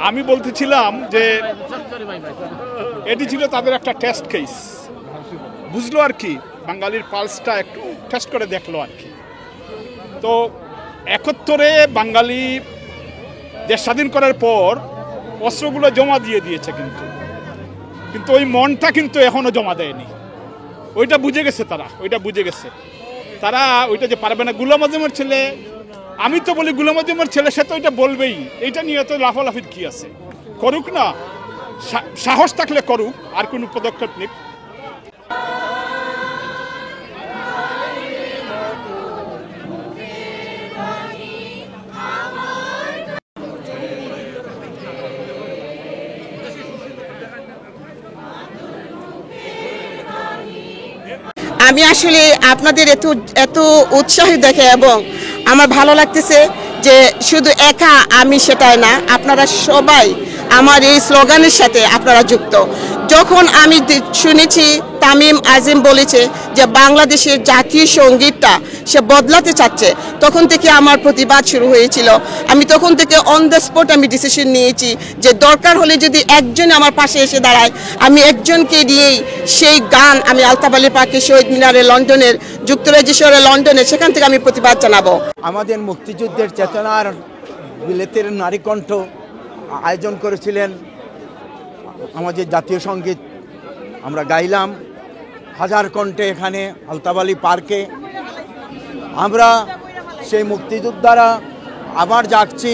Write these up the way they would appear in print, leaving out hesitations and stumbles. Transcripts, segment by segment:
আমি বলতেছিলাম যে এটি ছিল তাদের একটা টেস্ট কেস, বুঝলো আর কি, বাঙালির পালসটা একটু টেস্ট করে দেখলো আর কি। তো 71-এ বাঙালি দেশ স্বাধীন করার পর অস্ত্রগুলো জমা দিয়ে দিয়েছে, কিন্তু ওই মনটা কিন্তু এখনো জমা দেয়নি। ওইটা বুঝে গেছে তারা ওইটা যে পারবে না। গোলাম আজমের ছেলে, আমি তো বলি গোলাম আজমের ছেলে, সে তো এটা বলবেই। এইটা নিয়ে তো লাফালাফির কি আছে, করুক না, সাহস থাকলে করুক, আর কোনো পদক্ষেপ নিক। আমি আসলে আপনাদের এত উৎসাহ দেখে এবং আমার ভালো লাগতেছে যে শুধু একা আমি সেটাই না, আপনারা সবাই আমার এই স্লোগানের সাথে আপনারা যুক্ত। যখন আমি শুনেছি তামিম আজিম বলেছে যে বাংলাদেশের জাতীয় সঙ্গীতটা সে বদলাতে চাচ্ছে, তখন থেকে আমার প্রতিবাদ শুরু হয়েছিল। আমি তখন থেকে অন দ্য স্পট আমি ডিসিশন নিয়েছি যে দরকার হলে যদি একজন আমার পাশে এসে দাঁড়ায়, আমি একজনকে দিয়েই সেই গান আমি আলতাফ আলী পার্কে, শহীদ মিনারে, লন্ডনের, যুক্তরাজ্য শহরে লন্ডনে, সেখান থেকে আমি প্রতিবাদ জানাবো। আমাদের মুক্তিযুদ্ধের চেতনার বিলেতের নারী কণ্ঠ আয়োজন করেছিলেন আমাদের জাতীয় সঙ্গীত, আমরা গাইলাম হাজার কণ্ঠে এখানে আলতাফ আলী পার্কে। আমরা সেই মুক্তিযোদ্ধারা আবার জাগছি,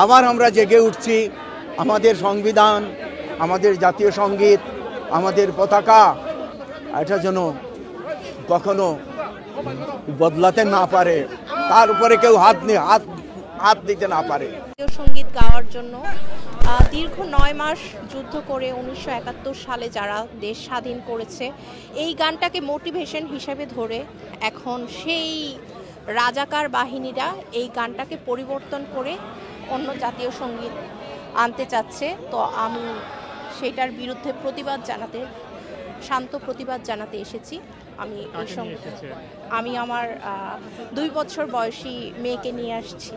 আবার আমরা জেগে উঠছি। আমাদের সংবিধান, আমাদের জাতীয় সঙ্গীত, আমাদের পতাকা, এটা যেন কখনো বদলাতে না পারে, তার উপরে কেউ হাত দিতে না পারে। জাতীয় সঙ্গীত গাওয়ার জন্য দীর্ঘ 9 মাস যুদ্ধ করে 1971 সালে যারা দেশ স্বাধীন করেছে, এই গানটাকে মোটিভেশন হিসেবে ধরে এখন সেই রাজাকার বাহিনীরা এই গানটাকে পরিবর্তন করে অন্য জাতীয় সঙ্গীত আনতে চাচ্ছে। তো আমি সেটার বিরুদ্ধে শান্ত প্রতিবাদ জানাতে এসেছি। আমি আমার 2 বছর বয়সী মেয়েকে নিয়ে আসছি।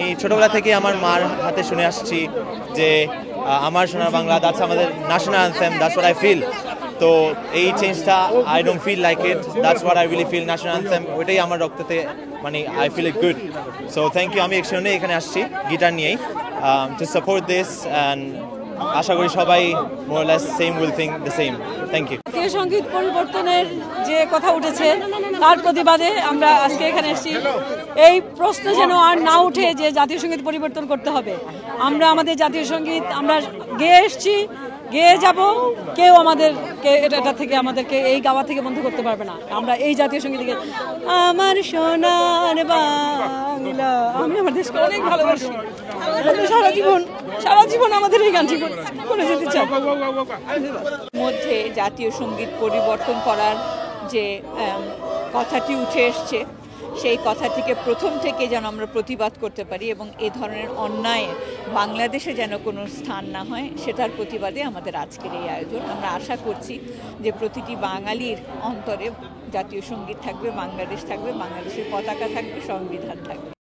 এই ছোটবেলা থেকে আমার মার হাতে শুনে আসছি যে আমার সোনার বাংলা, দ্যাটস আমাদের national anthem, that's what I feel. তো এই চেঞ্জটা I don't feel like it, that's what I really feel. National anthem ওইটাই আমার রক্ততে, মানে I feel it good. So thank you. আমি একসঙ্গে এখানে আসছি গিটার নিয়েই টু সাপোর্ট দিস, অ্যান্ড আশা করি সবাই more less same will think the same. Thank you. জাতীয় সঙ্গীত পরিবর্তনের যে কথা উঠেছে তার প্রতিবাদে আমরা আজকে এখানে এসেছি। এই প্রশ্ন যেন আর না উঠে যে জাতীয় সঙ্গীত পরিবর্তন করতে হবে। আমরা আমাদের জাতীয় সঙ্গীত আমরা গেয়ে এসেছি, গেয়ে যাব, কেউ আমাদেরকে এটা থেকে আমাদেরকে এই গাওয়া থেকে বন্ধ করতে পারবে না। আমরা এই জাতীয় সঙ্গীতকে আমার সোনার বাংলা, আমি আমার দেশকে অনেক ভালোবাসি, সারা জীবন আমাদের এই গানটি করে যেতে চাই। মধ্যে জাতীয় সঙ্গীত পরিবর্তন করার যে কথাটি উঠে এসছে, সেই কথাটিকে প্রথম থেকে যেন আমরা প্রতিবাদ করতে পারি এবং এ ধরনের অন্যায় বাংলাদেশে যেন কোনো স্থান না হয়, সেটার প্রতিবাদে আমাদের আজকের এই আয়োজন। আমরা আশা করছি যে প্রতিটি বাঙালির অন্তরে জাতীয় সঙ্গীত থাকবে, বাংলাদেশ থাকবে, বাংলাদেশের পতাকা থাকবে, সংবিধান থাকবে।